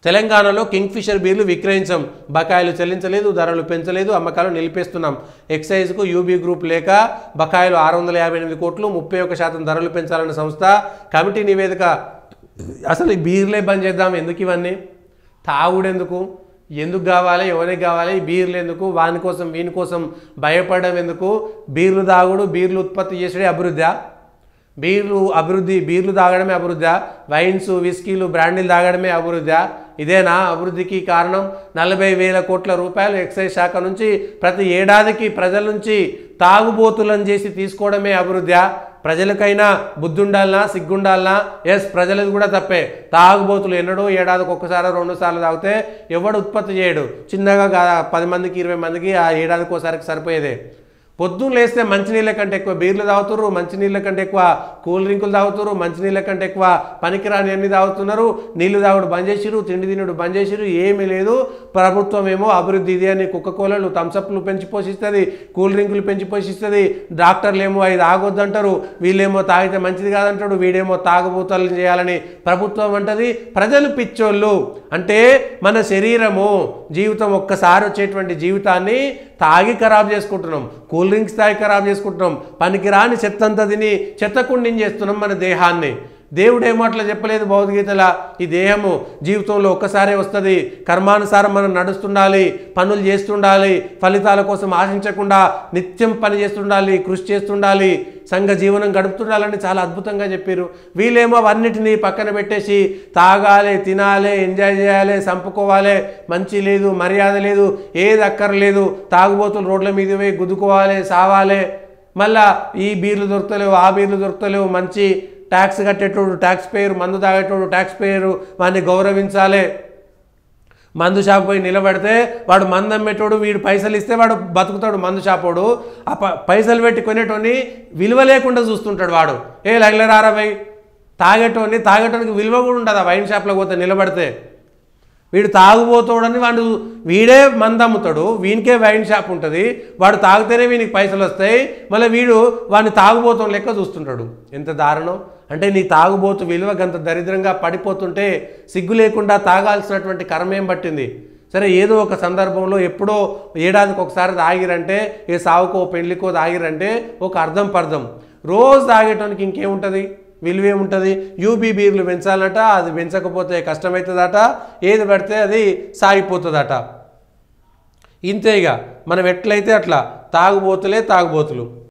తెలంగాణలో కింగ్ఫిషర్ బీర్లు విక్రయించం, బకాయిలు చెల్లించలేదు, ధరలు పెంచలేదు, అమ్మకాలు నిలిపేస్తున్నాం. ఎక్సైజ్కు యూబీ గ్రూప్ లేక బకాయిలు 658 కోట్లు, 31% ధరలు పెంచాలన్న సంస్థ కమిటీ నివేదిక. అసలు ఈ బీర్లే బంద్ చేద్దాం, ఎందుకు ఇవన్నీ? తాగుడెందుకు, ఎందుకు కావాలి, ఎవరికి కావాలి ఈ బీర్లు ఎందుకు? వాని కోసం వీని కోసం భయపడడం ఎందుకు? బీర్లు తాగుడు, బీర్లు ఉత్పత్తి చేసేదే అభివృద్ధి? బీర్లు తాగడమే అభివృద్ధి? వైన్స్, విస్కీలు, బ్రాండీలు తాగడమే అభివృద్ధి? ఇదేనా అభివృద్ధికి కారణం? 40,000 కోట్ల రూపాయలు ఎక్సైజ్ శాఖ నుంచి ప్రతి ఏడాదికి ప్రజల నుంచి తాగుబోతులను చేసి తీసుకోవడమే అభివృద్ధి? ప్రజలకైనా బుద్ధి ఉండాలనా, సిగ్గుండాలనా? ఎస్, ప్రజలది కూడా తప్పే. తాగుబోతులు ఎన్నడో ఏడాదికి ఒక్కసారి 2 సార్లు తాగితే ఎవడు ఉత్పత్తి చేయడు. చిన్నగా 10 మందికి 20 మందికి ఆ ఏడాదికి ఒకసారికి సరిపోయేదే. పొద్దున్న లేస్తే మంచినీళ్ళ కంటే ఎక్కువ బీర్లు తాగుతున్నారు, మంచినీళ్ళ కంటే ఎక్కువ కూల్ డ్రింకులు తాగుతున్నారు, మంచినీళ్ళ కంటే ఎక్కువ పనికిరాని అన్ని తాగుతున్నారు. నీళ్లు తాగుడు బంద్ చేసిరు, తిండి తినుడు బంద్ చేసిరు. ఏమీ లేదు. ప్రభుత్వం ఏమో అభివృద్ధి ఇది అని కుక్కకోలలు, థమ్సప్లు పెంచి పోషిస్తుంది, కూల్ డ్రింకులు పెంచి పోషిస్తుంది. డాక్టర్లు ఏమో అది తాగొద్దంటారు, వీళ్ళేమో తాగితే మంచిది కాదంటాడు, వీడేమో తాగుబోతలు చేయాలని ప్రభుత్వం అంటది. ప్రజలు పిచ్చోళ్ళు. అంటే మన శరీరము, జీవితం ఒక్కసారి వచ్చేటువంటి జీవితాన్ని తాగి ఖరాబ్ చేసుకుంటున్నాం, కూల్ డ్రింక్స్ తాగి ఖరాబ్ చేసుకుంటున్నాం, పనికిరాని చెత్తంతా తిని చెత్తకుండిని చేస్తున్నాం మన దేహాన్ని. దేవుడేమో అట్లా చెప్పలేదు భగవద్గీతలా. ఈ దేహము జీవితంలో ఒక్కసారే వస్తుంది, కర్మానుసారం మనం నడుస్తుండాలి, పనులు చేస్తుండాలి, ఫలితాల కోసం ఆశించకుండా నిత్యం పని చేస్తుండాలి, కృషి చేస్తుండాలి, సంఘ జీవనం గడుపుతుండాలని చాలా అద్భుతంగా చెప్పారు. వీళ్ళేమో అవన్నిటినీ పక్కన పెట్టేసి తాగాలి, తినాలి, ఎంజాయ్ చేయాలి, చంపుకోవాలి, మంచి లేదు, మర్యాద లేదు, ఏది అక్కర్లేదు, తాగుబోతులు రోడ్ల మీద పోయి గుద్దుకోవాలి, సావాలి, మళ్ళా ఈ బీర్లు దొరుకుతలేవు, ఆ బీర్లు దొరుకుతలేవు, మంచి ట్యాక్స్ కట్టేటోడు ట్యాక్స్ పేయరు, మందు తాగేటోడు ట్యాక్స్ పేయరు, వాడిని గౌరవించాలి. మందు షాప్ పోయి నిలబడితే వాడు మందు అమ్మేటోడు, వీడు పైసలు ఇస్తే వాడు బతుకుతాడు మందు షాపోడు. ఆ పైసలు పెట్టి కొనేటోని విలువ లేకుండా చూస్తుంటాడు వాడు. లగలరారా భయ్, తాగేటోనికి విలువ కూడా ఉండదు. ఆ వైన్ షాప్లో పోతే నిలబడితే వీడు తాగుబోతాడని వీడే మందు అమ్ముతాడు, వీనికే వైన్ షాప్ ఉంటుంది, వాడు తాగితేనే వీనికి పైసలు వస్తాయి, మళ్ళీ వీడు వాడిని తాగుబోతాం లెక్క చూస్తుంటాడు. ఎంత దారుణం! అంటే నీ తాగుబోతు విలువ గంత దరిద్రంగా పడిపోతుంటే సిగ్గు లేకుండా తాగాల్సినటువంటి కర్మేం పట్టింది? సరే, ఏదో ఒక సందర్భంలో ఎప్పుడో ఏడాదికి ఒకసారి తాగిరంటే, ఏ సావుకో పెళ్లికో తాగిరంటే ఒక అర్థం పర్థం. రోజు తాగేటానికి ఇంకేముంటుంది, విలువేముంటుంది? యూబీ బీర్లు పెంచాలట, అది పెంచకపోతే కష్టమవుతుందట, ఏది పడితే అది సాగిపోతుందట. ఇంతేగా మనం ఎట్లయితే అట్లా తాగుబోతులే తాగుబోతులు.